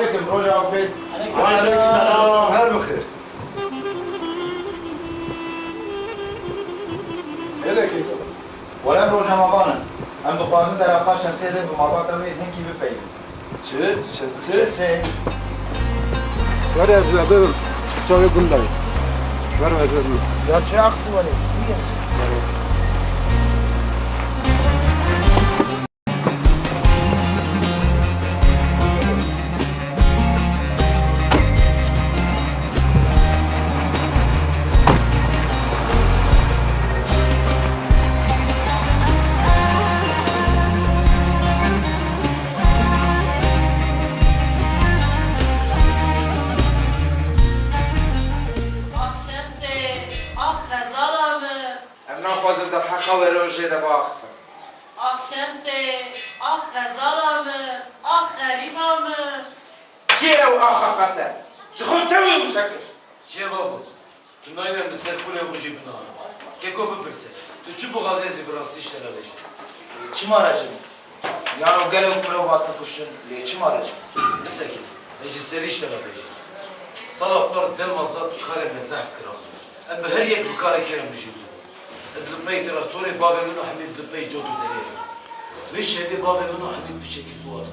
عليكم رجعوا فين؟ وعليكم السلام. هلا بخير. إلك ولا بروجا مبانا. هم دخوازن در آقا شمسیه ده به مرباط اوی هنکی بپید. چه؟ شمسه؟ شمسیه. Ver yazıya buyurun. Çay gundayı. Ver yazıya. Ya çه اخفو ولی؟ ناخوازم در حقا و روژه ده با اختر آخ شمسه، آخ غزالامه، آخ غریبامه. چیه او آخا خطر؟ شخون تاوی مسکر چیه بابا؟ تو نایدن به سر پول خوشی بنام که کو بپرسه تو چی بغازه ازی براستیش تلالش چیم aracım? Yani o gel o provatını kuşun. Çim aracım? مسکی اجی سریش تلالش صلاح دل مزاد کار مزاف کرام ام به هر یک کار کرم بجود از لپی تراکتور باب منو حمید لپی جودو دریه ویش هدی باب منو حمید بچکی زوات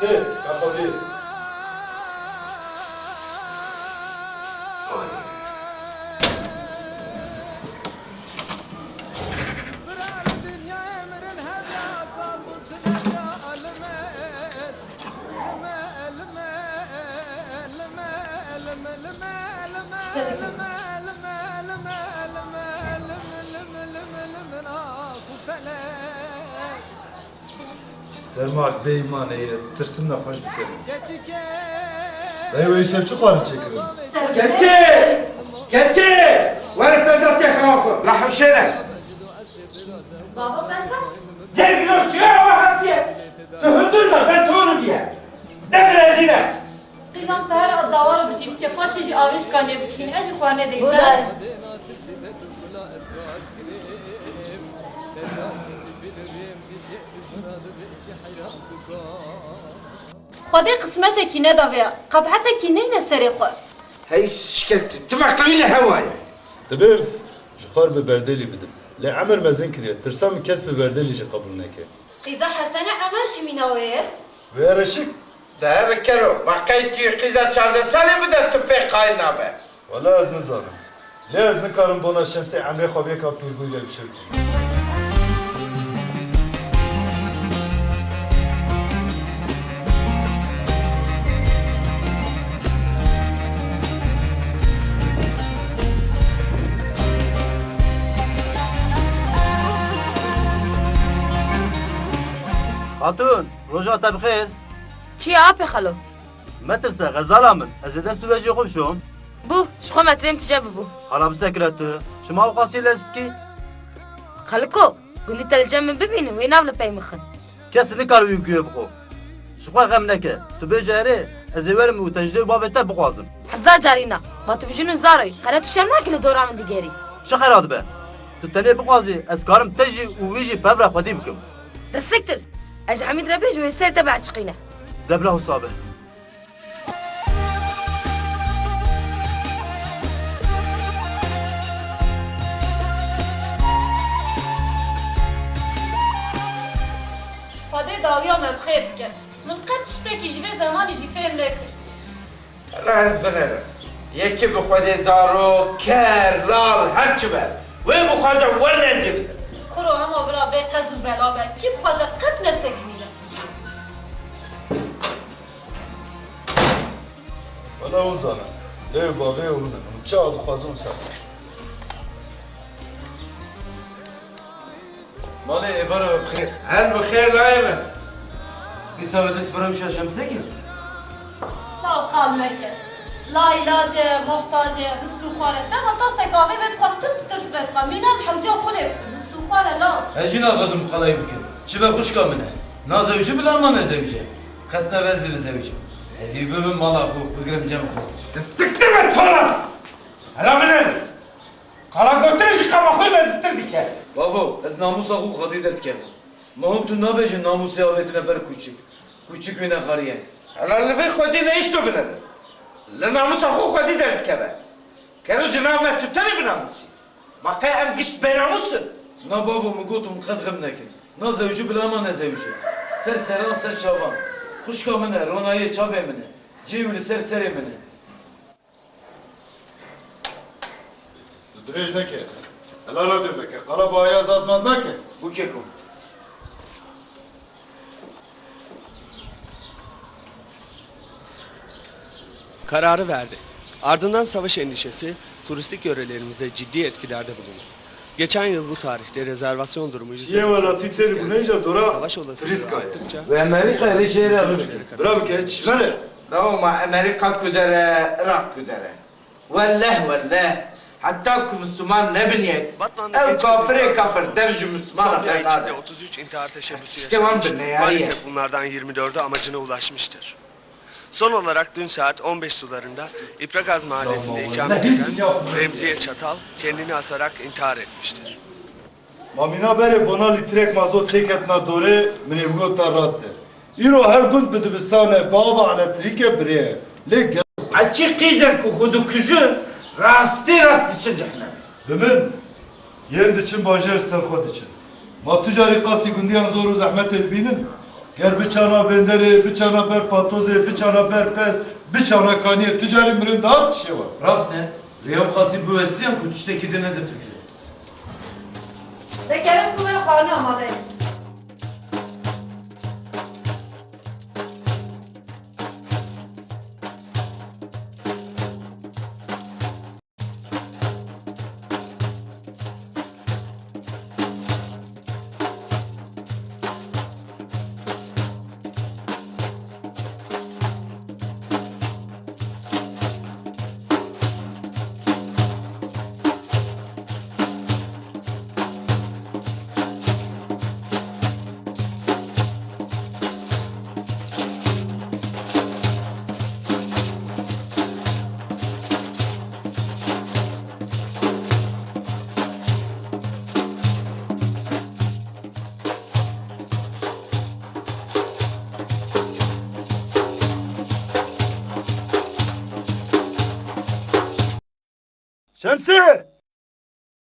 Şemsi, kafa bir. Sermak beymaneyi tırsımla hoş bir kere. Dayı o işe çok var çekiyorum. Geçi! Geçi! Var pezat yakağıfı! La huşene! بابا بسا Gel bir hoş çıkar ama hasiye! Tühündürme ben tuğunu diye! Ne bileceğine! قیزان سهر دوارو بچین که فاشیجی آویش کنه بچین اجی خوانه دیگه خودی قسمت کی نداویا قبحت کی نه سری خو هی شکستی تمکلیل هوای Tabii, jixar bi berdeli bidim. Le amir mezin kiriye, tırsam kes bi berdeli jî kabul neke. قیزا حسن عمر شمیناوی Ve reşik, ده بکرو وقتی توی قیزا 14 سالی بوده تو پی قایل نابه valla az ne zanım. Le az ne karım bona şemsi emre xabiye ka pirguyla bir şey. هاتون روژا تا بخیر چی آب خلو مترسه غزالا من از دست تو خوب شوم بو شخو متریم تجا ببو حالا بسکرت شما و قاسی لست کی خلکو گوندی تلجم من ببینه وی ناول پی مخن کسی نکار ویگوی بخو شخوا غم نکه تو بجاره از ورم و تجدید بابتا بخوازم حزار جارینا ما تو بجنون زاروی قناتو شرم ناکل دورا من دیگری چه خیرات به تو تنه بخوازی از کارم تجی و ویجی پبره خودی بکم دستكتر اج حميد ربيج ويستر تبع شقينا دبله صابه خدا داویا من بخیر بکن من قد تشتكي جبه زماني جي فهم نكر راز بنره یکی به خود دارو کر لال هر چی بر و بخواد ولا نجيب كرو هما بلا بيقز وبلا بلا كي بخوازا قد نسكنينا ولا وزانه ليه بابي ومن متشاهد خوازون سر مالی ایوارا بخیر هر بخیر لایمن ایسا به دست برام شاشم سکن لا قال مكر لا علاج محتاج مستوخانه ده حتى سكاوي بتخوت تسبت قمينا بحوجه خلق مستوخانه لا اجینا غزم خلایی بکن چه به خوش کامنه نازوجه بلا ما نزوجه خط نوزی بزوجه ازی ببین مالا خوب بگرم جمع خوب سکتر من خلاص هلا منن قرا گوترش کما خوی مزتر دیگه بابا از ناموس آقو خودی درد کردم ما هم تو نبیجه ناموسی آویتونه بر کوچک کوچک وینه خاریه هلا لفی خودی نیش تو بنده لناموس اخو خودی درد کبه کرو جنامه تو تنی بناموسی ما قایم گشت بناموسن نه بابا مگوتم قد غم نکن نه زوجه بلا ما نزوجه سر سران سر چاوان خوش کامنه رونایی چاوه منه جیولی سر سری منه دريج نكه هلا لا دبك قرب يا زاد من نكه bu kekum Kararı verdi. Ardından savaş endişesi turistik yörelerimizde ciddi etkilerde bulundu. Geçen yıl bu tarihte rezervasyon durumu Ye wala titeri bu neyce dora savaş olasılığı riskaya. arttıkça ve Amerika ile şehre almış Bravo ke çmere. لو ما امريكا كدره راك كدره والله والله حتى مسلمان نبنيت Batman'da ev geçen kafire yıl kafir devci son Müslüman bir ay ben içinde 33 intihar teşebbüsü İşte var yaşanmış. bir ne ya? Maalesef bunlardan 24'ü amacına ulaşmıştır. Son olarak dün saat 15 sularında İpragaz mahallesinde ikamet eden Remziye Çatal kendini asarak intihar etmiştir. Mamina bere bona litrek mazot teketna dore minevgot raste. İro her gün bedibistane bağda elektrike bre. Lek açı kıyzen ku hudu küjü rastı için cehennem Bimin yend için bajer ser xod için. Ma tujari qasi gundiyan zoru zahmet elbinin. Ger biçana bendere, biçana ber patoze, biçana ber pes, biçana kaniye tujari mirin daha şey var. rast ne ve yok hasi bu estiyan kutuştaki dene de fikri ذكرت كمان خانه ماذا Şemsi!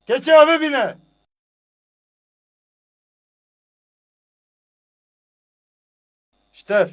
Keçi abi bine. İşte.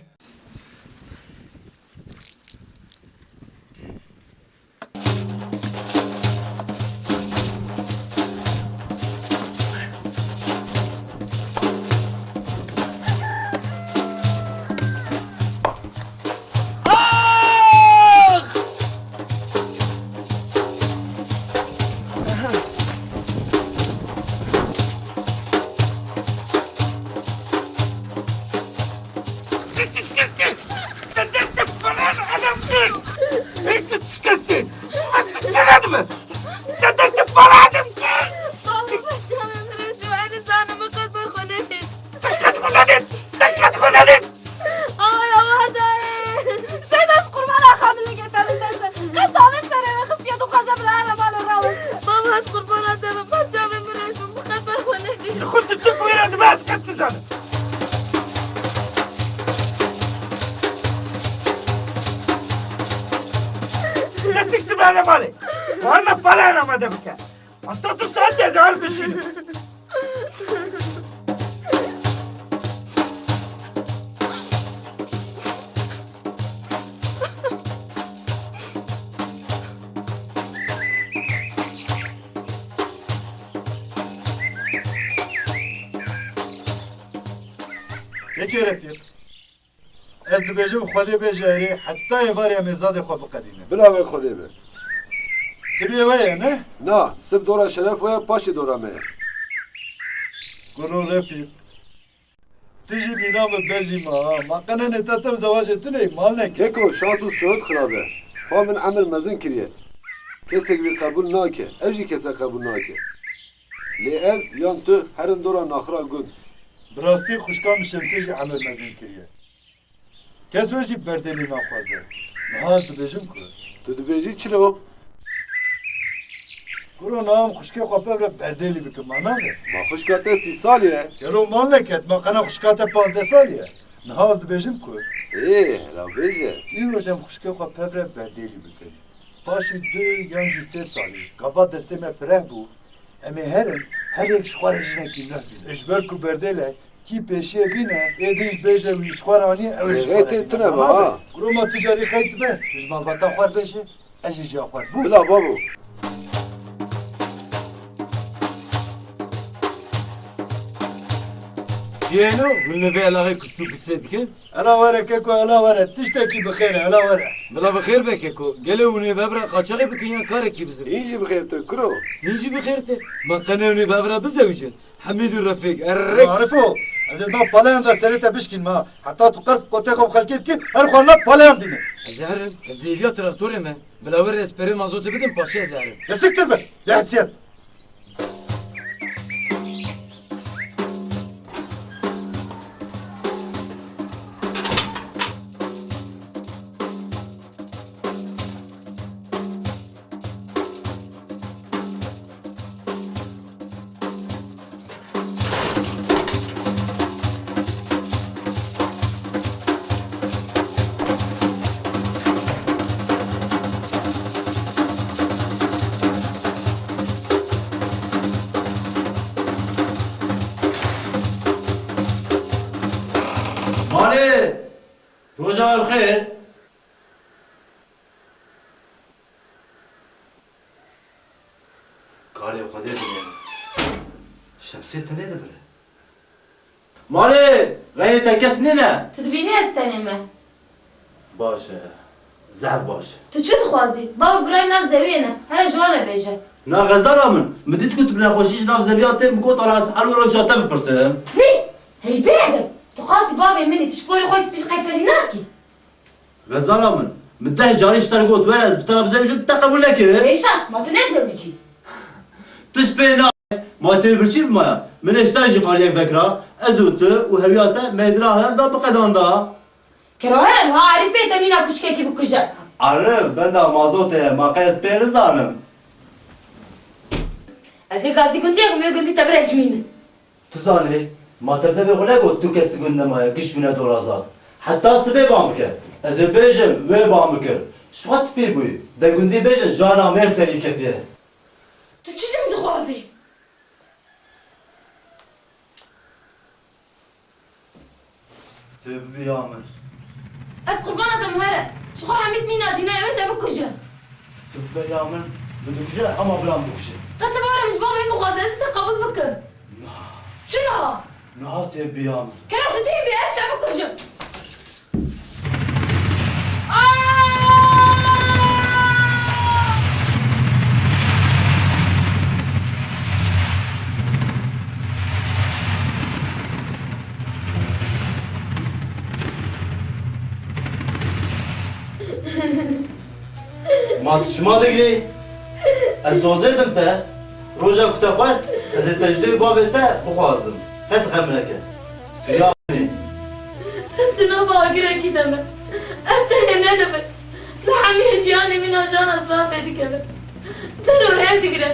bırakmadın mı? Dedesi paradım ki. Baba canım şu en zanımı kadar konedin. Dikkat kullanın. Ay Allah dayı. Sen az kurban akamını getirdin. Kız davet sana kız ya dukaza bile arabanı ravu. Baba az kurban adamı parçamı mıraşmı bu kadar konedin. Kutu çık verin ben sıkıntı Destekli benim Ali. Varla para aramadı bir kere. Hatta tu sen cezal düşün. Peki Refik. Ez dibêjim xwedê bê jêrê heta êvarê mêzadê xwe biqedîne. Bilave Xwedê be. Sibê we ye ne? Na, sib dora şeref ve paşê dora me ye. Guro Refik. Tu jî mîna min bejî ma. Ma qenenê te tem zewacê tu neyî mal neke. Keko şans û sıhhat xirabe. Xwe min emir mezin kiriye. Kesek wî qebûl nake, ev jî kesek qebûl nake. Lê ez yan tu herin dora naxira gund. Bi rastî xuşka min şemsê jî emir mezin kiriye. Kes we jî berdelî naxwaze. Niha ez dibêjim ku. Tu dibêjî çilo? Guro nam xuşkê xwe pevre berdelî bikim ma nabe. Ma xuşka te 30 sal ye. Gero mal neket ma qena xuşka te 15 sal ye. Niha ez dibêjim ku. Hela bêje. Îro jem xuşkê xwe pevre berdelî bikim. Paşî 2 yan jî 3 salî. Gava destê me fireh bû. Em ê herin her yek ji xwarê jinekî neh bîne. Ji ber ku berdêle kî pêşiye bîne êdî ji bêje wî ji xwar anî ew ji Rêtê tu ne be ha. Guro ma tu carî xeyt be. Ji malbata xwar bêje ez jî ciya xwar bû. Bila babu. Ciyeno, bunu bir alağı kustu pisletkin. Ela were keko ela were tiştekî bixêre ela were. Bila bixêr be keko. Gele bunu bebra kaçalı bikin ya kareki bizim. İyi bi xêr tu kuro. Nici bixêr te? Ma qene bunu bebra bizewicin. Hamidü Refik. Errek. Arifo ez ê ma palayan da serê te bişkîn ma. Heta tu qerf kotê xwe xelkê dikî her xwarna palayan bîne. Zeherim, ez deviya traktörü me. Bila ver esperi mazotu bidim paşa zeherim. Ya siktir be. Ya hasiyet. مالي رجاء الخير قال يا قدير الشمسية تنادى بلا مالي غير تكسننا تدبینی استنیمه باشه زعب باشه تو چی دخوازی؟ بابا برای ناف زوینه هر جوانه بیجه نا غزارة من مديت كنت بلا خوشيش ناف زبيات تيم بقوط على أسحال ولا شاتم برسم فی؟ هی بعدم تو خاصی بابا منی تشبوري خوش بيش قيفة ديناكي غزارة من مده جاري اشتري قوت ورز بترى بزوج بتقبل لك ليشاش ما تنزل بيجي تشبينا ما تفرشي بما من اشتري قال لك فكرة أزوت وهبياته مدراها دا بقدان دا كروهن ها عارف بيتا مينا كشكيكي بكجا عرف بندا مازوته ما قيس بيرزانم ازي غازي كنتي قمي قلتي تبرج مين تزاني ما تبدا بقولك وتو كس قلنا ما قشونا دورازات حتى سبي بامك از بيجم و بامك شوات بير بوي دا قندي بيجن جانا مرسلي كتيه تو چيجي مدخوازي تبي يامن از قربان ادم هره شخو حميد مينا دينا انت بكجا تبي يامن بدك جاء اما بلا مكشي قلت بارا مش بابا يمو غازي ازي تقبل بكر شنو نا تبي يامن كلام تتيبي استا بكجا ما تشمال لي Ez sozirdim te. Roja ku te xwest, ez ê tecdî bavê te bixwazim. Qet xem neke. Tu ya استنا باقرة كده ما أفتن ندبر لحمي جياني من جان أسراب بدك ما درو هين تقرأ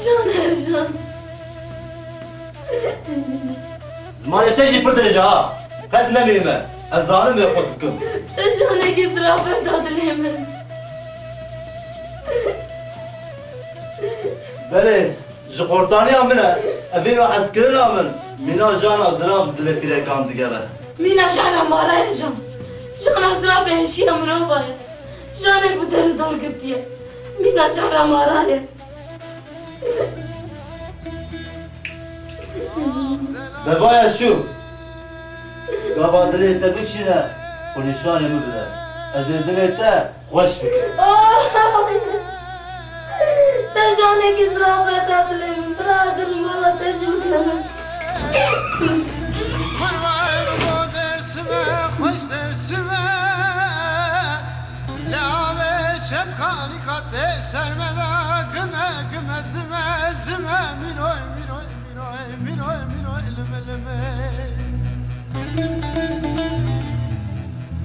جان جان Zmanê te jî pir dirêj ha. Qet nemîme. Ez zanim vê xwe dikim. جانك إسراب بداد الهمن Belê, ji xortaniya min e, evîn û hezkirina min. Mîna jana ziram dilê pîrekan digere. مين شعر مارا يا جان جان أسراب هشي أمروبا جانك بدر دور قبتيه مين شعر مارا يا Devaya şu. Gava dilê te bikşîne, xwe nîşanê min bide. Ez ê dilê te xweş bikim. تجانك إسراب بداد الهمن براغ المرة تجمع Kurban bu dersime, hoş dersime Lave çemkani kate sermede Güme güme zime zime Minoy minoy minoy minoy minoy lime lime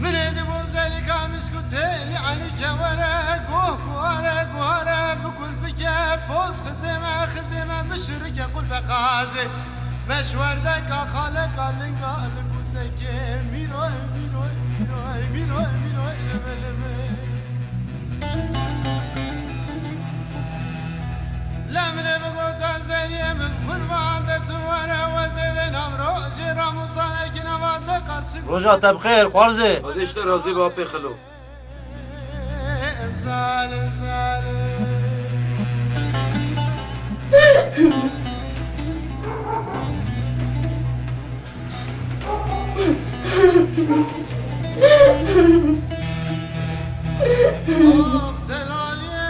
Minedi bu zelika miskuteli ani kevere Guh guhare guhare bukul bike Poz khizime khizime bişirike kul bekazi مشوردك خالق قالك قالك وسكي ميروي ميروي ميروي ميروي ميروي لمن بقوت زيني من قربان وانا وزبن امرو جرام وصانك نبات قاسك Roja te bixêr, xwarzê. Hadi işte razı bu apê xilo. ظالم ظالم Ah delaliye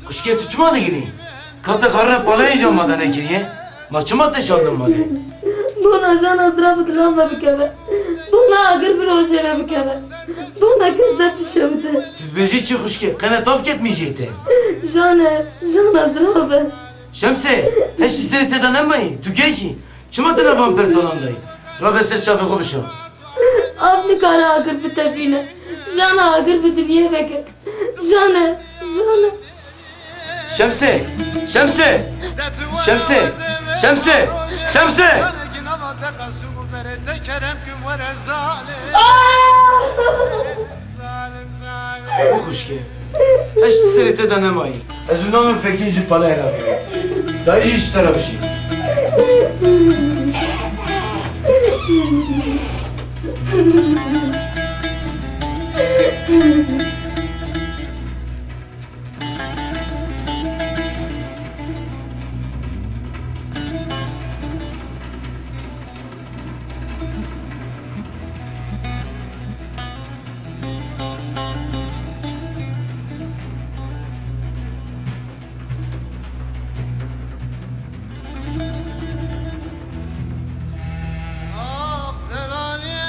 Kuşke tuçma ne gireyim? Kata karına palayacağım madan ne gireyim? Maçıma teşaldım madan. بونا جان أسراب دلام بكذا بونا أقرب روشة بكذا بونا كنزة بشوته Tütbeci çi kuşke, kana tavk etmeyecekti. جان أسراب Şemse, heş isteri teda nemayı, tükeci. Çıma tela vampir talandayı. Rabe ser çafe kobuşa. أبني كارا أقرب بتفينة جانا أقرب بدنيا بكر جانا Şemse, Şemse, Şemse, Şemse, Şemse. O kuşke. Heş isteri teda nemayı. Ezunamın fekinci palayla. Dayı iş tarafı. Ah delaliye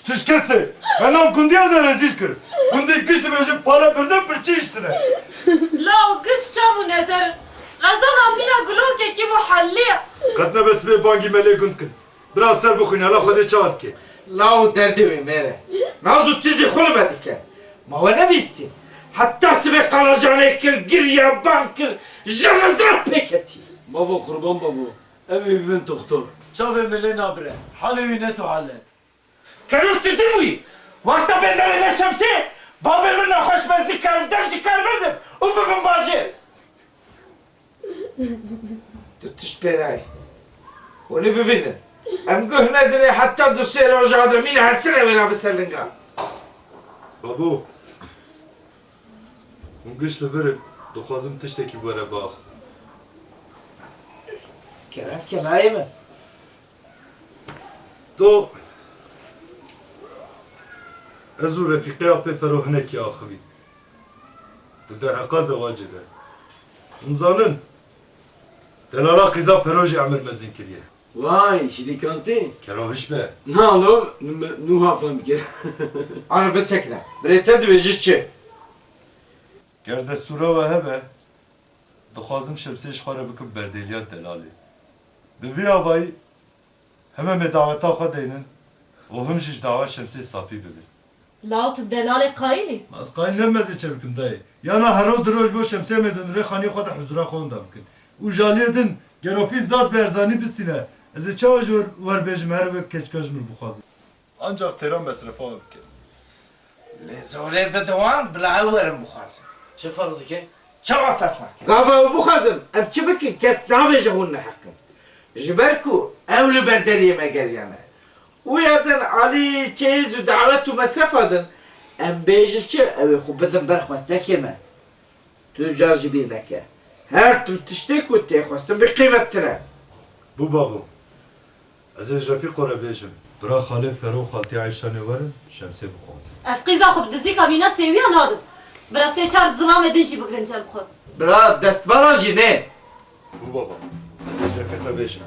Tişkesi. Benam kundiya da rezil kır. Kundi kıştı bejim para birden bir çiğ işsine. لا وقش شابو نزر غزانا بينا قلوك كيفو حلية Katna besme bangi meleği gundkın. Biraz ser bukun ya la khode çağat ki. لاو دردي ميري نازو تيزي خلو بدك ما هو نبيستي حتى سبي قرجاني كر قريا بانكر جنزرات بيكتي Baba kurban baba. Evi ben doktor. Çave mele nabre. Halevi ne to hale. كانوا تدوي وقت بندر الى شمسي بابي منا خوش بذكر درجي كرمنم وبكم باجي تتش بيناي وني ببينن ام قهنا دري حتى دوسير وجاده مين هسره ولا بسرلنقا Babu. Hûn giş li vir dixwazim tiştekî were bax. Kerem kelayı mı? Do ez û refîqeya pê fero hinekî axivî. Di derheqa zewacê de. Hûn zanin delala qîza fero jî Emir mezin kiriye. Vay, şidi kanti. Kero hiş be. Nalo, nu hafam bir Anı besekle. Brete döveci çi. Ger destûra we hebe dixwazim şemsê ji xwe re bikim berdêliya delalê. Bi vî avayî heme me daveta xwe deynin û him jî ji dava şemsê safî bibin. لاوت بدلال قایلی Ez qayîn nemezê çê bikim dayê. Yana hero diroj bo şemsê me din rê xanî xwe de huzura xwe da bikin. û jaliyê din gerofî zat berzanî bistîne. Ez ê çawa ji werbêjim her wek keçika ji min bixwazim. Ancak têra mesrefa bike. Zore bedewan bila werim buxazım. Çe fark dike? Çava fermak. Gava buxazım. Em çi bikin kes nabêje hûn ne hakkın. Ji ber ku ew li ber deriyê me geriyane. û ya din alî çêz û davet û mesref adin. Em bêje çi ew ê xwe bidin ber xwestekê me. Tu car ji bîr neke. Her tu tiştê ku tê xwestin bi qîmettir. Bu bavum. Ez ê refîq xwe re bêjim. Bira xalê fero xaltî Ayşanê werin şemsê bixwazim. از قیزا خوب دزی کابینا سیویان هادم برا سه چار زنام دنجی بگرنجم خود Bila destvara jî ne. Bu baba. Ez ê refîq re bêjim.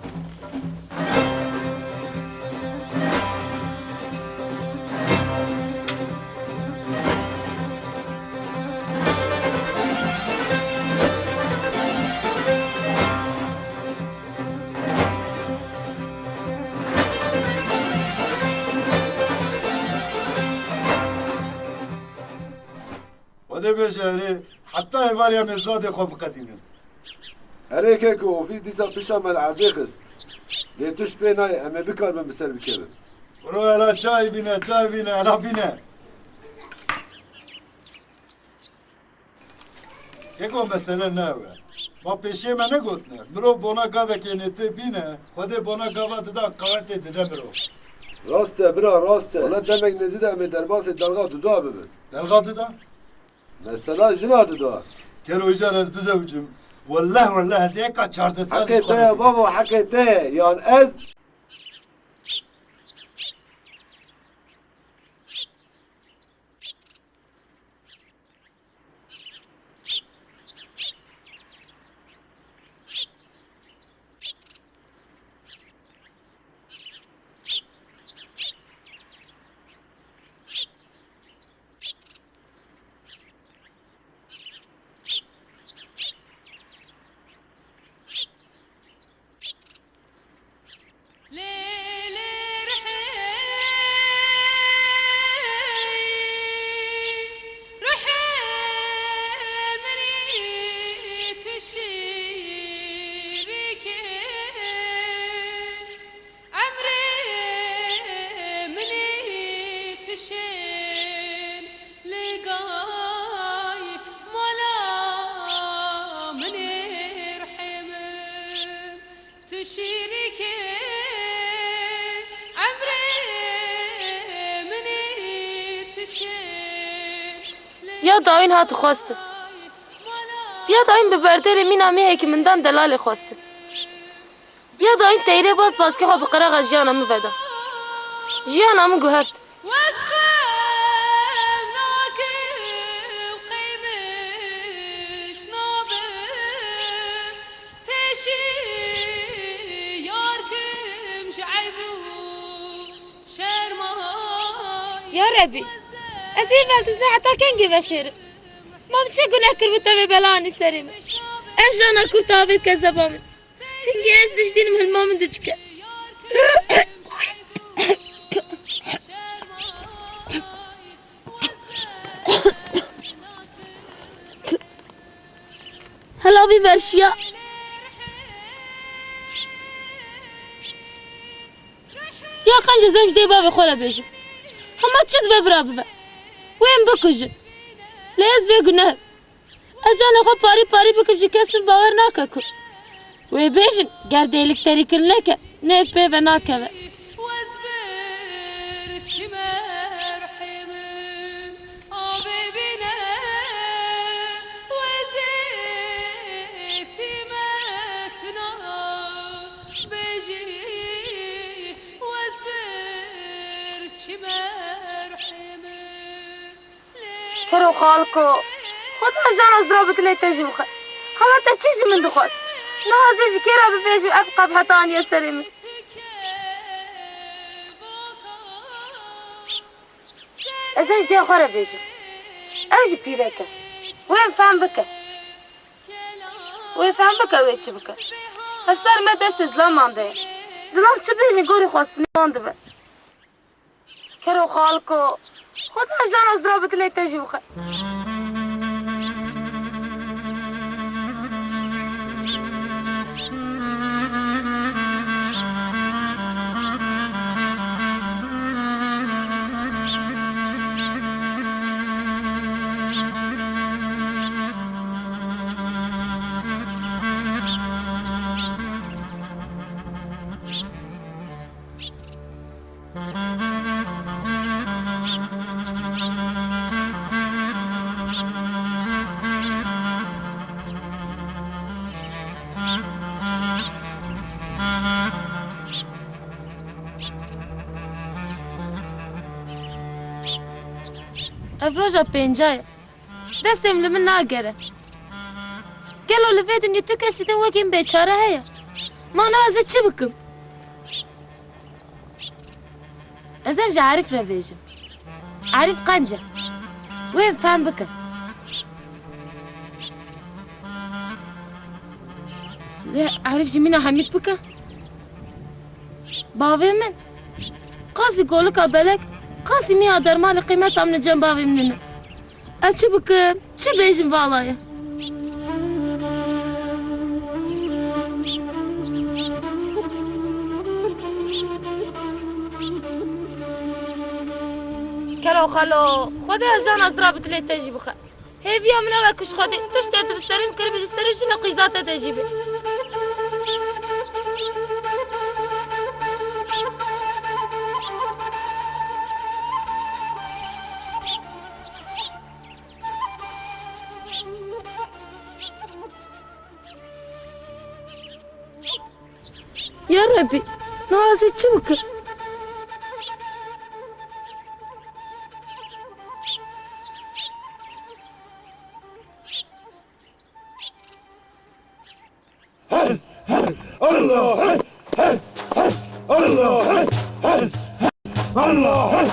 Vade bejeri hatta evariya mezade xwe biqetînin. Herêke ku ofîs dîsa pişa mel'erdê xist. Lê tu ji pê nayê em ê bikarbin bi ser bikevin. Bro ela çay bîne, çay bîne, ela bîne. Keko mesele ne we? Ma pêşê me negotne. Mirov bona gavekê nêtê bîne, Xwedê bona gava dida qavetê dide mirov. Rast e bira rast e. Wala demek nezî de em ê derbasê delga duda bibin. Delga dida? Mesela jina duda. Kero ijan ez bizewcim. Wallah ez eka çarde sal Hekê te ye baba hekê te ye. Yan ez یا داین هات خواست یا داین به بردر مینا میه که مندان دلال خواست یا داین تیره باز که خواب قرق جیانا می ودا جیانا می گوهرد یا ربی از این ولتزنه حتی کنگی بشیرم مام چه گناه کرد به بلانی سریم ام جانا کرتابت که زبامن هنگی از دشتینم هلمامن دچکه هلا بی برشیا یا قنج زنج دی باب خوره بیجم همه چید ببرا ببه ویم بکجه لیز بگنه اجانه خود پاری بکم جی کسیم باور ناکه کن وی بیجن گرده الکتریکل نکه نه پی و ناکه و کرو خالکو خدا جان از را بکنه تجی بخیر حالا تا چیش من دخواست نازش کی را بفیش افقب حتی آنیا سرمی ازش دی خوره بیشم اوجی پیره که وين فهم بك وين فهم بك وين چه بك هفسر ما دست زلام مانده زلام چه بیشن گوری خواستنی مانده به کرو خالکو خدا جان از را بکنه تجی بخیر افروجا پنجای دستم لمن ناگره گلو لفیدن یو تو کسی دن وگیم بیچاره هیا ما نازه چی بکم ازم جا عارف را بیجم عارف قنجه وين فهم بك لا عارف جمينا حميد بك بابي من قاسي قولك أبلك قاسي ميا درمان قيمتها من جنب بابي مننا أشي بك شي بيجم بالايا كلو خلو خذي أجان أزرع بتلي تجيب خا هي فيها من أوكش خذي تشتت بالسرير كريم بالسرير شنو قيزاتها تجيبه يا ربي نازل شبكة الله الله الله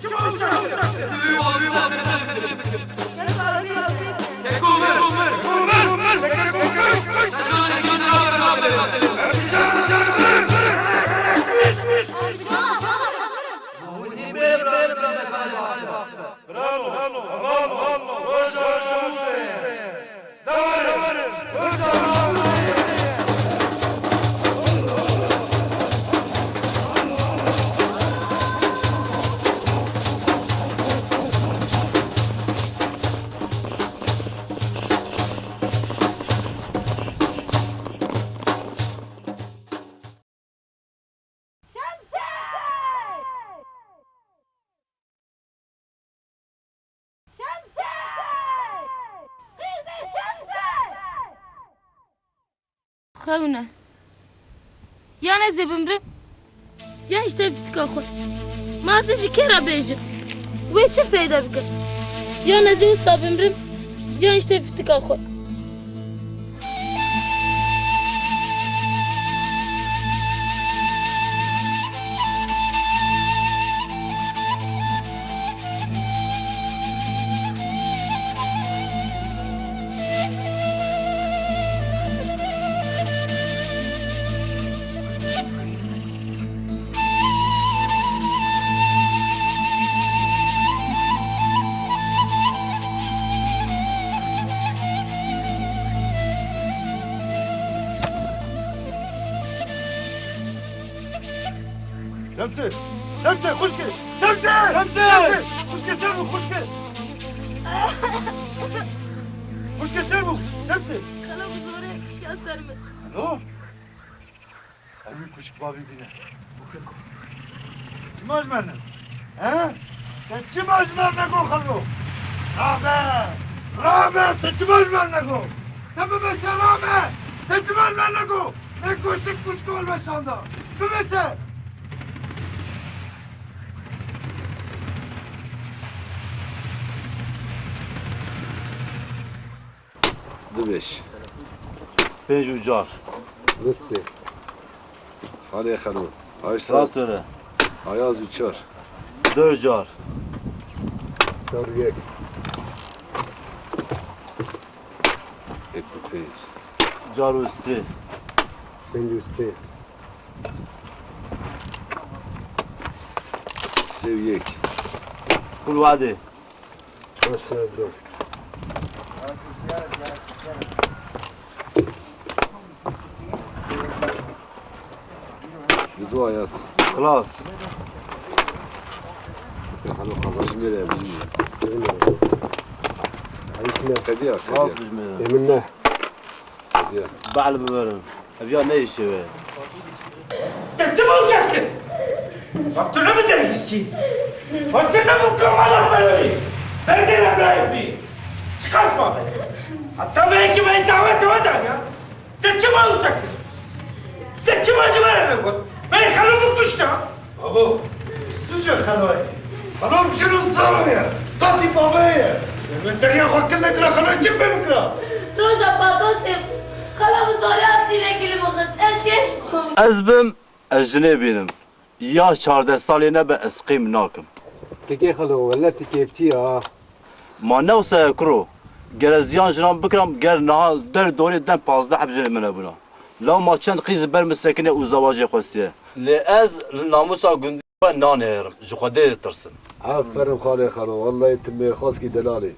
Come on, خونه یا نزی بمرم یا işte bitika خود ما ازشی که را بیجم و چه فایده بکن یا نزی usta bimrim یا işte bitika خود Şemsi! Şemsi! Kuşki! Şemsi! Şemsi! Kuşki çabuk! Kuşki! Kuşki çabuk! Şemsi! Kalamız oraya kişi asar mı? Alo? Emin kuşk babi dine. Bu kim? Kim ajmerine? He? Sen kim ajmerine go khallo? Rahme! Rahme! Sen kim ajmerine go? Tabi beşe rahme! Sen kim ajmerine go? Ne kuştik kuşk olma şanda? Bir beşe! دبش Pênc û car. نصي خالي خلو Rast عايش söyle. عياز وتشار 4 car. دوريك اكو بيج Car û sê. سندوسي سويك Kul vadê. ماشي الدور بدو عياز Klas. خلو خلاص ميرا بجميل خديها Klas خديها bijmêre. منه خديها Behl biberin. Ev ne işi ve? تتبع وتاكل وقتنا بدرسي وقتنا بكم على فروري بدنا برايفي شخص ما بس حتى ما يجي ما يتعود ودانا تتبع وتاكل تتبع جمالنا قلت ما يخلوا بكشتا Abo! Sıcak halay! Halam şunu sarıya! Tasi babaya! Ben ya كلك را خلو جنب بكره! روژا پاتوسیم kalamız oraya asile gilim o kız es geçmiyorum. Ez bim, ez jinê bînim. Ya 14 salê nebe ez qîm nakim. تكي خلو ولا تكيفتي ها Ma newse kuro. Ger ez ziyan jinan bikiram ger niha der dorê den 15 hebjê min hebûna. La ma çend qîz ber min sekinê û zewacê xwestiye. Lê ez li namusa gundî xwe nanêrim. Ji Xwedê tirsim. عفرم خالي خلو والله يتم خاصكي دلالي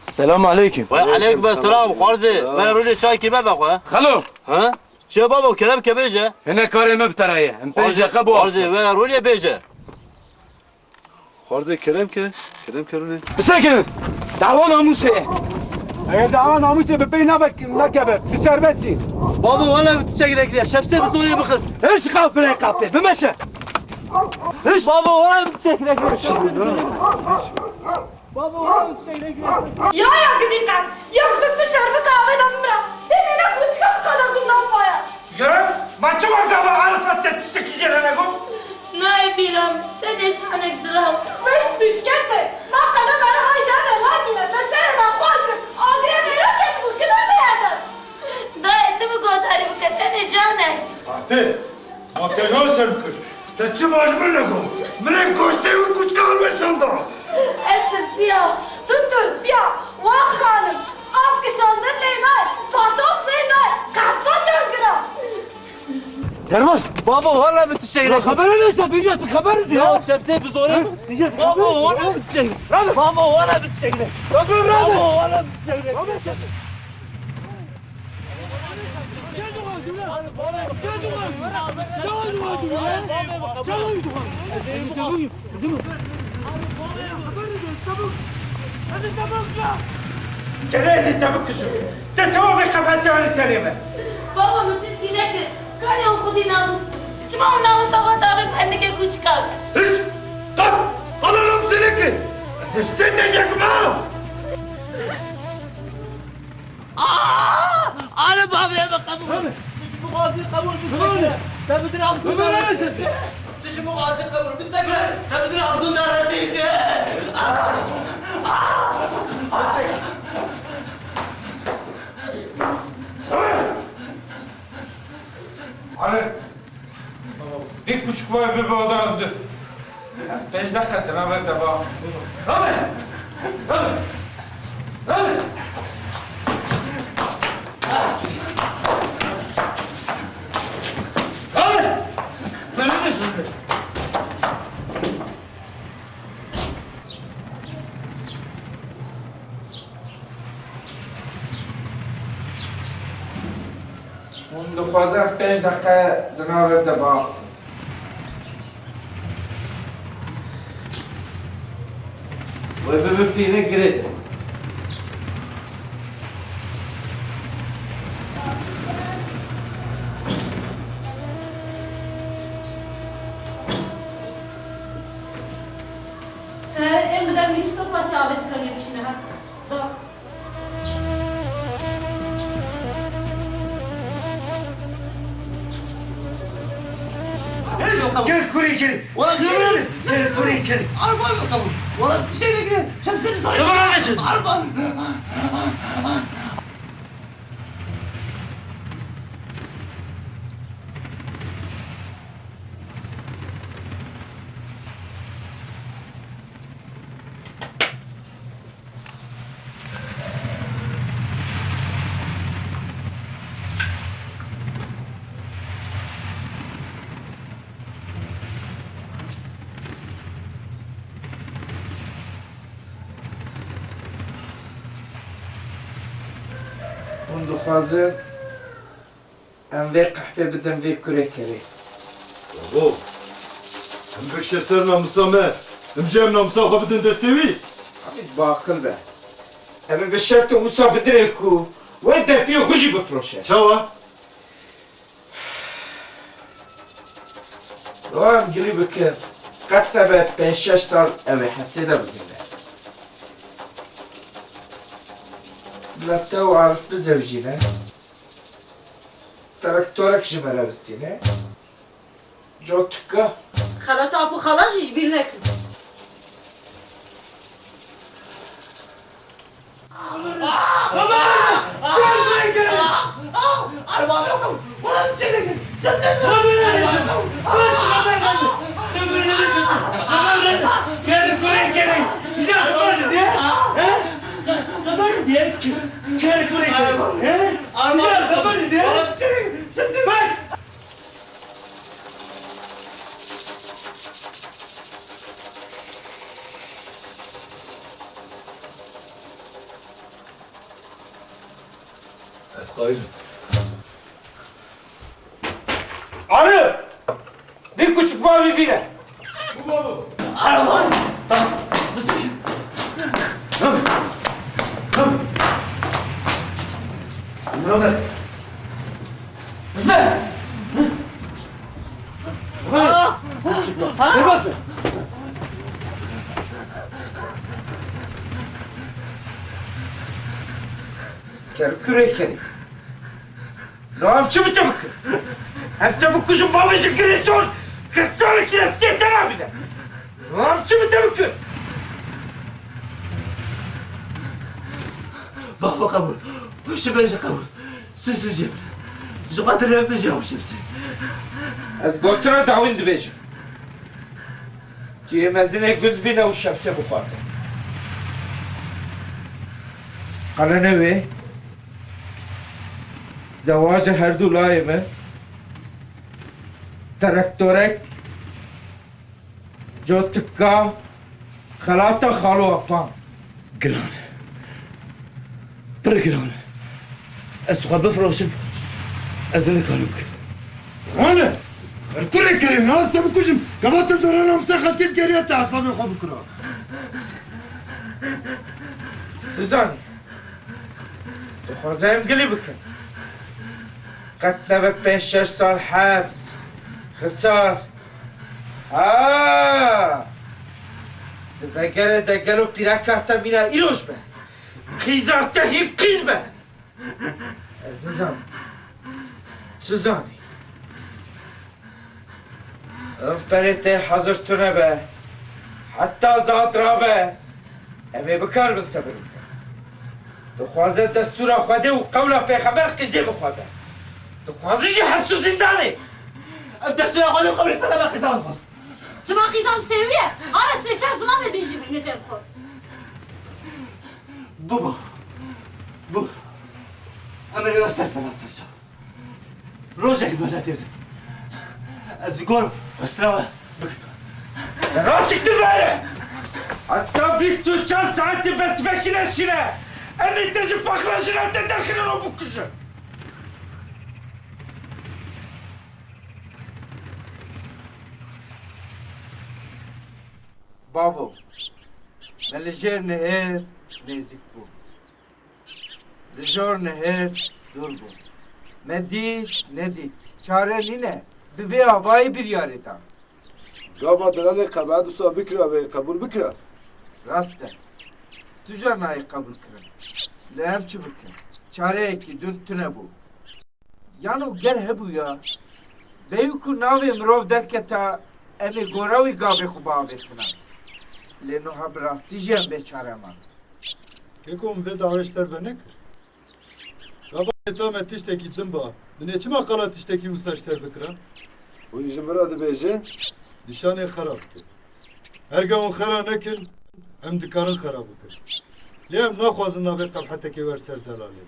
السلام عليكم Ve aleyküm selam xwarzê. Ve rûlê çay kîme bexwe? خلو Ha? Çê baba kerem ke bêje? هنا كاري مبترايه ام بيجا قبو Xwarzê ve rûlê bêje. خارزي كلام كروني ساكن دعوة ناموسية Eğer dava namusla bebeği ne kebe? Bir serbestsin. Baba valla bir çekirdek ya. Şemsiye bir soruyu bu kız. ايش خاف لي قابتي بمشى Hiç baba valla bir çekirdek ya. Baba valla bir çekirdek ya. Ya gidikten yaktın dışarı kahveden bırak. Demine kutkam kadar bundan baya. يا ما تشوف قبل عرفت تشتكي انا قلت Ne bileyim sen eşkanek zırav. Beş düşkese. Ben kadar bana haycanla lakine. Ben seni ben korkum. Ağrıya merak et bu kadar beğendim. Da etti mi gönderdi bu kadar eşkanek. Ahte! Ma tenaşer kır! Teçi majmur ne go? Mene koşte ve kuş kalma şanda! Esir siyah. Tuttur siyah. Vah hanım. Afkışandır leynay. Patos leynay. Kaptan dözgüra. يرمز Baba valla bir çekirdek. خبر ليش بيجي خبر Ya şemsiye bir soruyu. Baba valla bir çekirdek. Baba valla bir çekirdek. Baba valla bir çekirdek. كريزي تبك شو تتوه بقفلتي وانا سليمه Baba müthiş gilektir. Karyon kudi namus. Çima o namus avantarlık bendike kuş kalk. Hiç! Kalk! Alalım seni ki! Sistemleyecek mi? Anne babaya bakalım. مغازي قبول بالسكرة تبدل عبدون دار رسيك تش مغازي قبول بالسكرة تبدل عبدون دار رسيك علي bir küçük var bir bağdandır. 5 dakikadır haber de bak. Hadi! Hadi! Hadi! Hadi! Sen ne diyorsun? Onu dixwazim 5 dakika dinaver de bak. Ve bir pire girelim. En بدم نشتغل باشه آبش کنیم شنو ها. Gel kurayı gel. والله تشيلي Gel kurayı gel. أربعة قبول والله تشيلي كده شمسين صار يلا نعيش. أربعة Onu dixwazim em vê qehpê bidim vê kurekerê. Bravo. Em bekşe ser namusa me. Em cem namusa xwe bidin destê wî. Hamid baqil be. Em bi şertê Musa bidirê ku wê derpiyê xwe jî bifroşe. Çawa? Em gilî bikin. Qet nebe 5-6 sal ev ê hepsê de bigire. Bila te û Arif bizewcîne. Traktörek ji me re bistîne. Cotika. خالات أبو خلاص يجبر لك. أربعة قبول والله تشيلي كده شمسين Gel kurayı gel. Ya kabardı diye. He? Kabardı diye. Gel kurayı gel. He? Ya kabardı diye. والله تشيلي شمسين Bas. اسقايل Arı. Bir küçük mavi bile. Bu mavi. أربعة طب مسكين Buralar. Güzel. Ne basın? Küre kere. Noam çabuk çabuk. Hem çabuk kuşun babacı giresun. Kısarı kiresi yeter abi de. Noam çabuk çabuk. بابا قبول وش بيجي قبول سيسي جيب جو قادر يبيجي أو شمسي از گوترا داوین دبیجم. توی مزنه گل بینه و شمسه بخوازه. قرنه وی زواج هر دو لایمه ترکتورک جو تکا خلاتا خالو اپان قران برا قران أسوأ بفروشم أزل كانوك Anne! Kurayı kerim. Nasıl tabi kuşum? Kabatır duran namusa kalkit geriye te asabı xwe bikira. تزانی دخوازم گلی بکن قتل به 5-6 سال حبس خسار دگر و پیرک حتی میره ایروش به خیزار تهیم قیز به از نظام Suzani. Ömperete hazır tüne be. Hatta zat rabe. Emi bikar bin sabır bikar. Dukhwaze destura khwade u qawla peygamber qizi bkhwaze. Dukhwaze ji hapsu zindani. دستور خود قبل بلا ما خزان خود شما خیزام سویه آره سویچه زمان بدیشی بینه جل خود بابا بو امری و سرسنا سرشا روزك بلا تردم الزقور خسروا راسك تباري حتى 24 ساعة بس فاكر الشراء أنا تجي فخر الشراء تدخل ربك بابا من لجير نهر نزيك بو لجور نهر دور بو نديت چاره نینه دوی هوایی بیاری دام گاوا دلال قبعد و بکره و قبول بکره راسته تو جانایی قبول کرن لهم چی بکن چاره اکی دون تونه بو یانو گر هبو یا بیو کو ناوی مروف درکه تا امی گوراوی گاوی خوبا آوی کنن لینو ها براستی جیم بیچاره من Kekom ve daveşler ve ne kır? Gaba etame tişteki dımba. Bine çima kala tişteki usaşter bikra? و جمرا دبیجن Nişane harap ki. Her gün xara nekin, hem dikarın harap kır. Lem nakhwazın nabe qabhateki ver ser delali.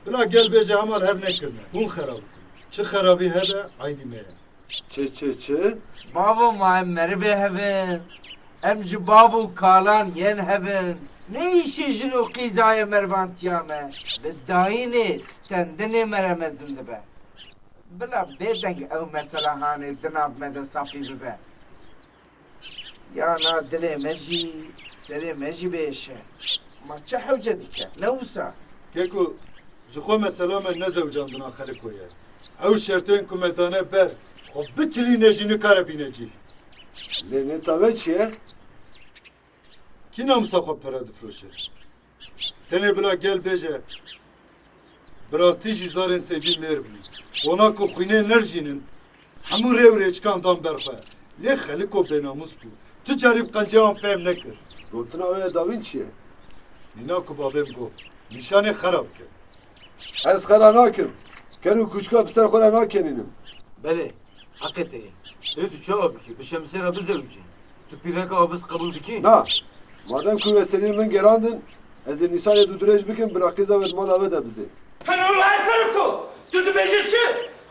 Bila gel beje hamal hev nekirne. Hun harap kır. Çi harabi hebe aydi meye. چه بابا معمر به هبن امج بابو کالان ین هبن نیشی جنو قیزای مروانتیامه به داینه ستندنه مرمزنده به بلا بدنگ او مثلا هانه دناب مده صافی ببه یا نا دل مجی سر مجی بیشه ما چه حوجه دیکه نوسا Keko, jixwe mesela me nezewcandina xelikoye. Ew şertên ku me dane ber, xwe biçilîne jî nikare bîne cî. لینه تاوه چیه؟ Kî namusa xwe pere difroşe? Tenê bila gel bêje, bi rastî jî zarên sedî mêr bûn. Ona ku xwînê nerjînin, hemû rêw rêçkan dan ber xwe. Lê xeliko bênamus bû. Tu carî bi qenceyan fêm nekir. گوتنا وی داوین چیه؟ Nîna ku bavêm got, nîşanê xerab kir. از خرا ناکم کرو کوچکا بسر خورا ناکنینم بله حقیقته تو cevap ki bir şemsiyera bize uçun. Tu piraka avız kabul ki. نه مادم کو وسیلین من گراندن از نیسان دو درج بکن براکیزا ود مال اوه ده بزی Kanal var farko. Tutu beşirçi.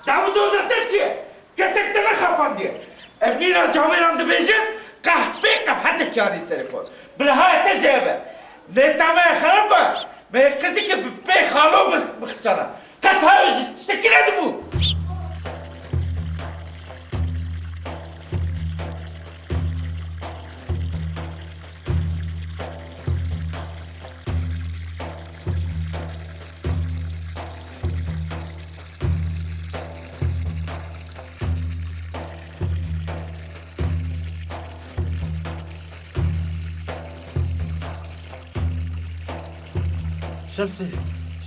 Davut Ozatçı. Kesekte ne kapan diye. Emnina camiran da beşim. Kahpe kapatı kâri serifo. Bilha tecebe. Ne tamam kharaba. Ben kızı ki be khalo bıxtana. Kata şekilde bu.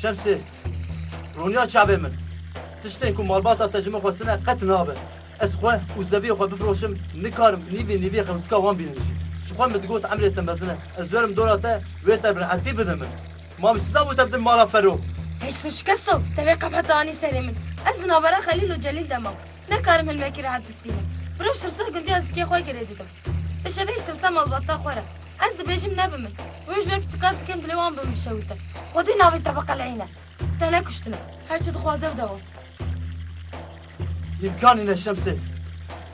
شمسي رونيا شعبي من تشتينكم مالباطا تجمع خسنا قت نابه اسخوا وزبي خو بفروشم نكارم نيفي خو تكوان بينجي شخوا متقوت عمليه تمزنه ازورم دولته ويتا برحتي بدمن ما متزاوي تبدل مالا فرو هیچ شکستو تبي قبحتاني سريمن أزنا برا خليل وجليل دمام نكارم الماكي راحت بستينا بروش ترسل قندي أزكي خوي كريزيتو بشبيش ترسل مالباطا خورا أز بيجم نبمن ويش بيك تكاس كن بلوان بمشويته خدي ناوي تبقى العينة تلا كشتنا هرشي تخوازه ودوام يمكاني الشمسي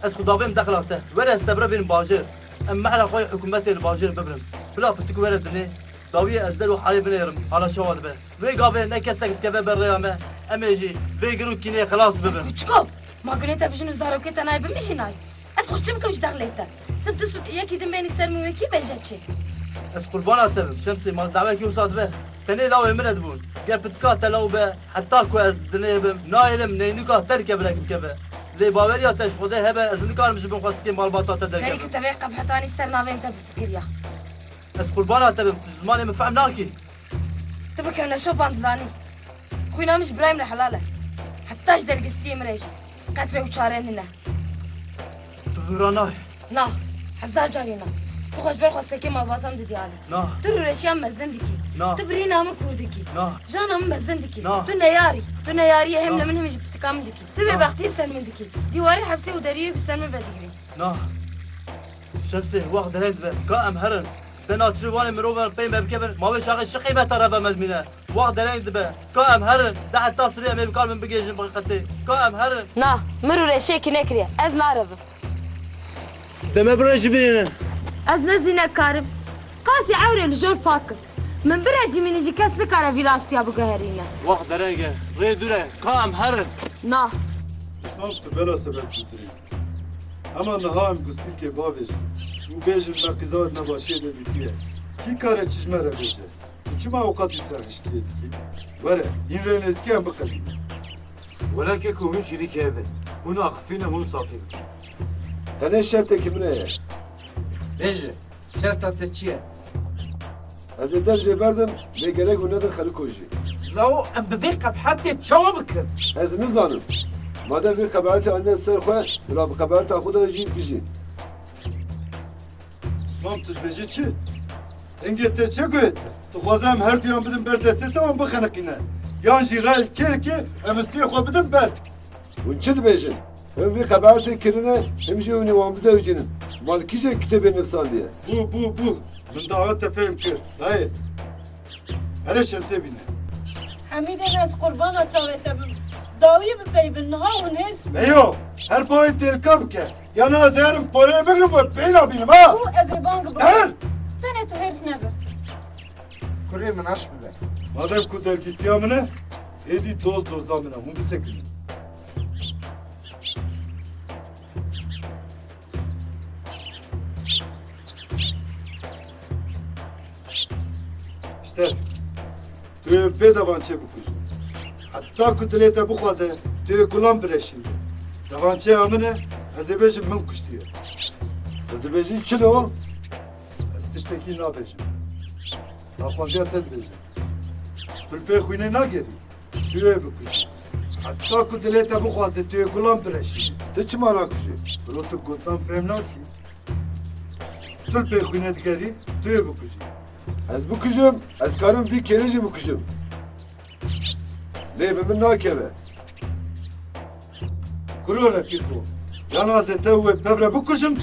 از خدابيم دخلته ولا استبرا بين باجر اما على خوي حكومتي الباجر ببرم بلا بتكو وردني داويه ازدل وحالي بنيرم على شوال به وي قابل نكسك كبه بالريامه اميجي فيجرو كيني خلاص ببرم كوچكو ما قلت بجنو زارو كتا ناي بمشي ناي از خوشم كوش دخليته سبت سو يكي دم بين استرمو وكي بجاتشي از قربان اتبم شمسي ما دعوه كي وصاد به تني لو يمرد بون قال بتكات لو به حتى كو از دنيبم نايلم نينكا تركب لك كبه لي باوريا تش خده هبه از نكار مش بن خاص كي مال باطا تدرك هيك تبي قبحتاني استرنا بين تفكر يا از قربان اتبم زماني مفهم ناكي تبكي ولا شو بانزاني خوينا مش برايم لحلاله حتى تاج دلقستي مريجي قتل وشارننا تبرانای نا حزار جارينا تخش بالخوستكي ما باطم ديالي نا ترو رشيان مزندكي نا تبرينا من كردكي نا جانا من مزندكي نا. تو نياري همنا منهم يجي بتكاملكي تبي بختي سلمندكي ديواري حبسي ودريه بسلم بدقري نا شمسي واحد هند قائم هرن تنا تشوفان مروبر بين بكبر ما بيش اخي شقي بتربى مزمنه واحد هند قائم هرن تحت تصريح ما بقال من بقيج بقتي قائم هرن نا مرو رشيكي نكري از نعرف تم برج بينا از نزينك كارم قاسي عوري الجور باكر من برجي من يجي كاس لكارا فيلاستيا بقهرينا واحد رنجه ريدوره قائم هرن نا اسمعت بلا سبب تدري اما نهايم قستيل كي بابج وبيج المركزات نباشيه بيتيه كي كاره چشمه را بيجه چما اوقاتي سرش كي وره این رنزكي هم بقديم ولكن كومين شريك هذا هنا أخفينا من صافي تنه شرطك من ايه بيجي شرطة تشيه از درجه بردم بگرگ و ندر خلو کجی لو ام ببيقى بحتى تشوبك از نزانم مادر bir قبعت anne سر خواه بلا بقبعت خود جیب بجی اسمعت البيجي چي انجت چه گوید تو خوازم هر دیان بدم بر دسته هم بخنقینه یان جی رای کرکه امستی خو بدم بر اون چه بیجن hem bir قبعت kirine hem جی اونی وام بزا وجینم مال کیجه کتاب نفسان دیه بو من دعوت تفهم كير هاي هلا شمسي بينا حميد ناس قربانة تاويته داوية ببي بالنهار ونهس ايوه هر بايت الكبكه يا نازرم بوري بغرب بينا بينا ما هو أزيبان قبل هر تاني تهرس نبه كوري من عش بلا مادام كودر كيسيامنا ايدي دوز زامنا مو بسكن İşte tüfe davançe bu kuş. Hatta kudrete bu khaze tüfe kulan bire şimdi. Davançe amine azebejim min kuş diyor. Dedi bejin çin o Estişteki nabejim. Davançe tedbejim. Tülpe khuyne na geri. Tüfe bu kuş. Hatta kudrete bu khaze tüfe kulan bire şimdi. te çi mana kuşu Rotu guntan femna ki. Tülpe khuyne geri tüfe bu kuş. az bu kuşum az karım bir kereci bu kuşum lebimin nakeve Kuru Refiko. Yanaze tevve pevre bu kuşum.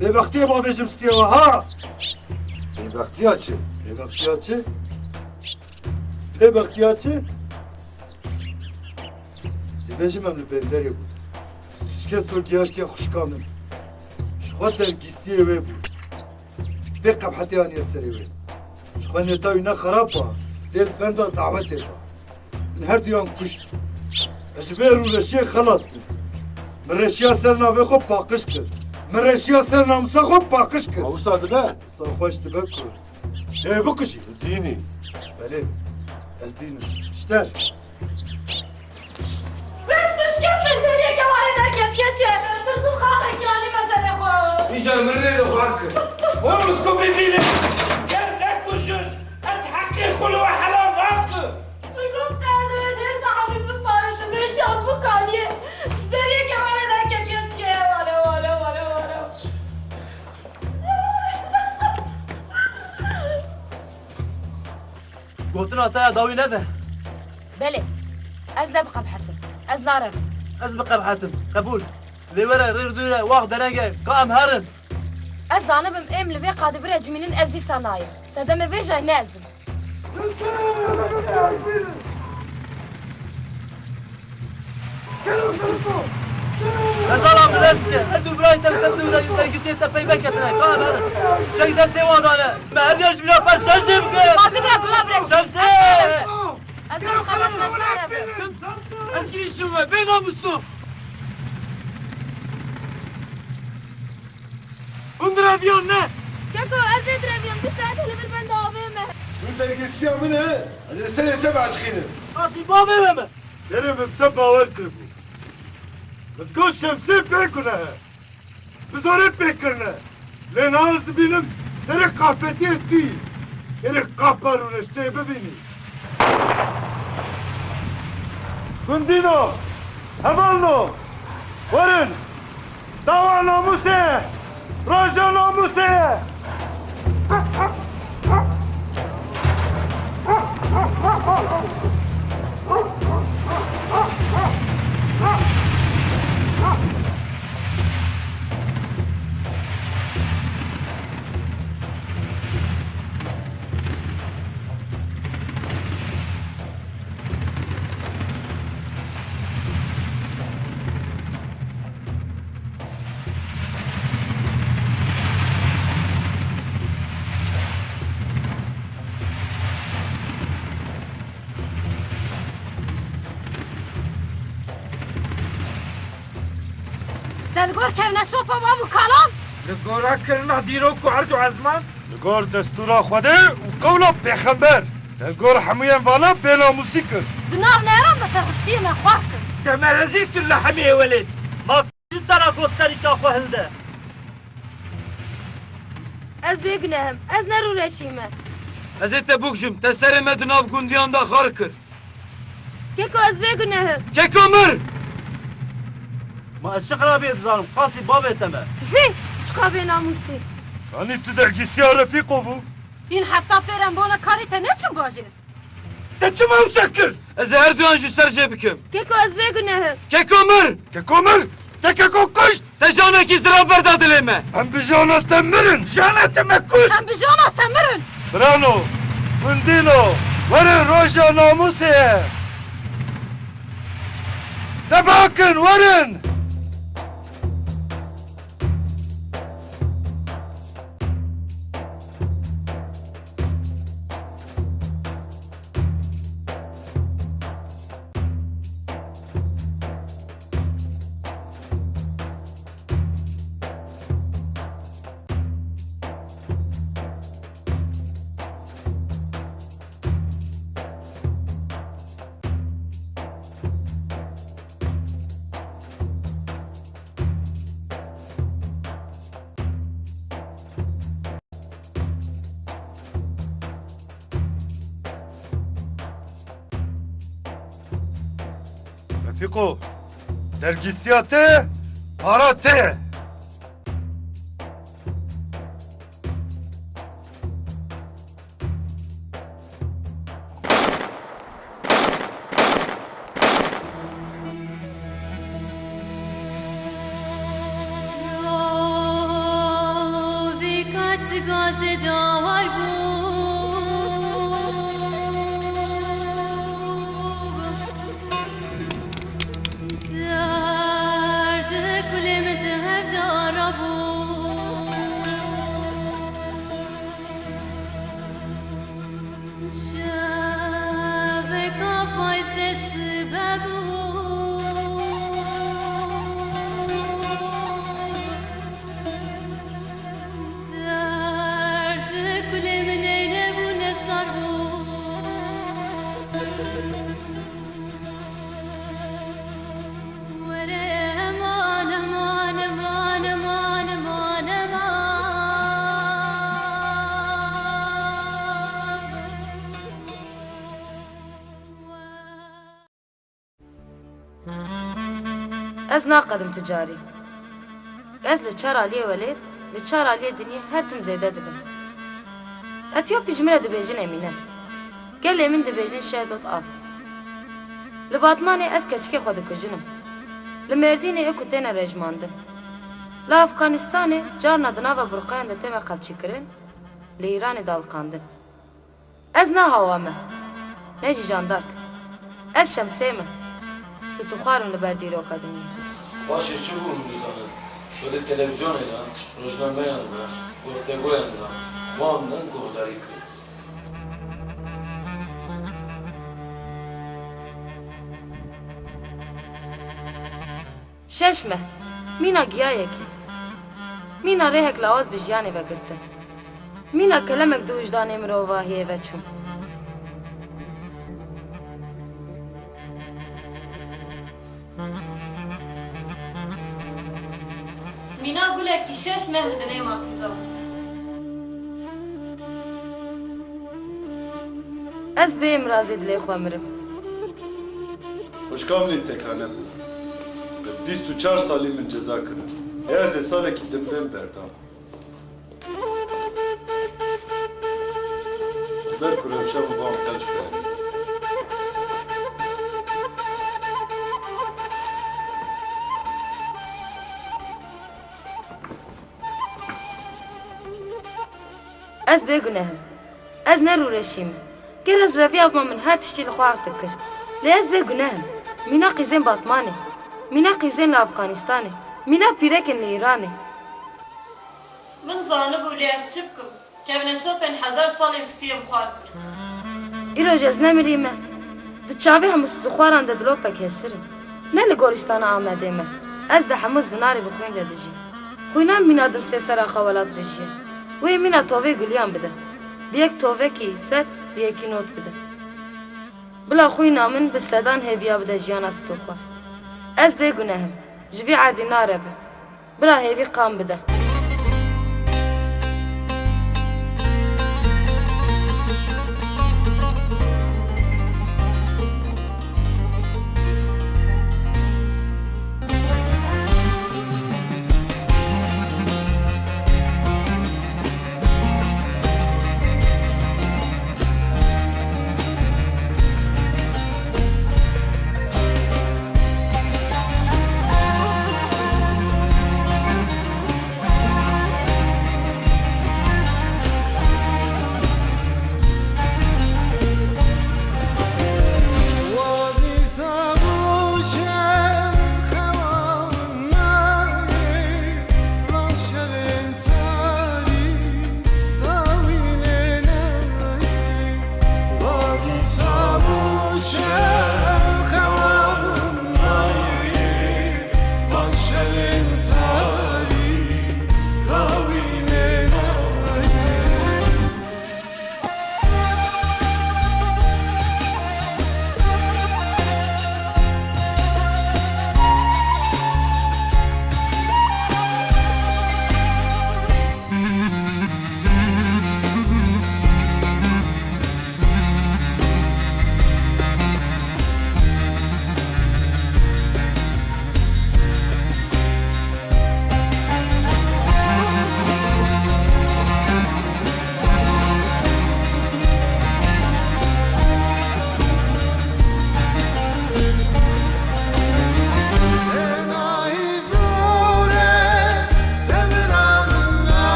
Be vaktiye babacım stiyava ha. beybahtiyatçı Be vaktiyatçı. Be vaktiyatçı. Zibejim emli benderi bu. Şişke Türkiye aştiye kuşkanım. Şuhatel gistiye ve bu. Be kabhati aniye seri ve. Şuhane tavina kharaba. Del benda davet eba. Min her diyan kuş. Eşber u reşiye khalas bu. من رشیا سر ناوی خوب پاکش کرد من رشیا سر ناموسا خوب پاکش کرد Avusadı be سا خوش تبه کرد بکشی dini بله از دینم işler بس كيف دريا كواري دركت يا ترزو خاخك يعني مثلا خو نيجا مرني لخوانك ومنكم بيبيني كان ناكوشن أتحقي خلوة حلال راكب يقوم قاعد رجل صاحبي من فارس ماشي أطبق عليه دريا كواري دركت يا ولا قلتنا تا داوي نبه بلي از لا بقى بحتم از نعرف أسبق بحاتم قبول لورا ريردوره واحد رنجه قائم هرن از دانه بم ام لبي قاعد برج منين از دي صنايع سدم فيجا نازم نزارم بلستك هدو براي تبدو درجسي تبي بكتنا قائم هرن شيء دستي وانا ما هرجش بلا فشاشم ما في بلا كلا برج شمسي از لا قاعد نعرف أنتي شو بينا مصطفى اندر افيون نه كاكو از دربيان بساعة اللي بالبند عظيمة bu dergisi amine az sene tebe aşkını في بابي ماما Benim hepte bavardır bu. Biz koş şemsi pekune. Biz oraya pekine. Len ağzı benim seni kahpeti etti. Seni kahparun işte bebini. Gundino, Hevalno, varın. Dava namusa, Raja namusa. دلگور کهنه شوپا بابو کلام لگورا کرنا دیرو کو عرض و عزمان لگور دستورا خوده و قولا پیغمبر. لگور حموین والا بیناموسی کرد. دناب نیران ده تغشتی من خواه کن تمرزيت اللحم يا ولد ما چی سرا گفتاری که خو هلده؟ از بگنهم از نرو رشیمه Ez ê te bûkjim, te serê me di nav gundiyan da xar kir. ککو از بگنهم Keko mir! ما از شقرا بید زانم قاسی بابه تمه فی چقا به ناموسی Hani tu dergisiya Refiko bu? این حتی پیرم بولا کاری تا نچون باشه Te çima wisa kir? Ez ê her duyan ji ser jê bikim. ککو از بگنهم Keko mir! Kekomir, te keko kuş. Te janekî zira berda dilê me. Em bijana te mirin. جانا تمكوش هم بجانا تمرن Brano, Gundino, varın Roja namusa. De bakın, varın. Refiko, dergisiya te, para te. از ناقدم تجاری از لچار علیه ولید لچار علیه دنیا هر تم زیده دبن اتیوپی جمره دبیجن امینه گل امین دبیجن شهدت آف لباتمانی از کچکی خود کجنم لمردین اکو تین رجماندم لافغانستان جار ندنا و برقاین دتم قبچی کرن لیران دالقاندم از نه هوامه نجی جاندارک از شمسیمه ستوخارم لبردیر اکادمی Baş işçi bu Hindistan'ı. Böyle televizyon ile, rojname yanında, goftego yanında, muamdan kuhları yıkıyor. ششمه مینا گیایه کی مینا ریحک لواز بجیانی وگرته مینا کلمک دو وجدانی مروواهیه و چون مینا گوله کی شش مهر دنه ماخیزا از بیم رازی دلی خواه مرم Bu Hoşkamlin tekane. 24 salim min ceza kırın. Eğer salek gittim ben berdam. Ber kurevşem vam kaç verdi. Ez bêgunehim. Ez nerûreşîm. Gel ez reviyama min her tiştî li xwe dikir. Lê ez bêgunehim. Mîna qîzên Batmanê. Mîna qîzên li Afganistanê. Mîna pîrekên li Îranê. Min zanibû lê ez çi bikim? Kevne şopên hezar salê stiyêm xwar kir. Îroj ez nemirîme. Di çavê hemû stûxwaran de dilopek hesirim. Ne li gorîstana Amedê me. Ez de hemû zinarê bi xwên de dijîm. Xwînan mîna dimsêsera xewelat rijiye. Wê mîna tovê guliyan bide. Bi yek tovekî set, bi yekî not bide. Bila xwîna min bi sedan hêviya bide jiyana stûxwar. Ez bêgunehim. Ji vî erdî narevim. Bila hêvî qan bide.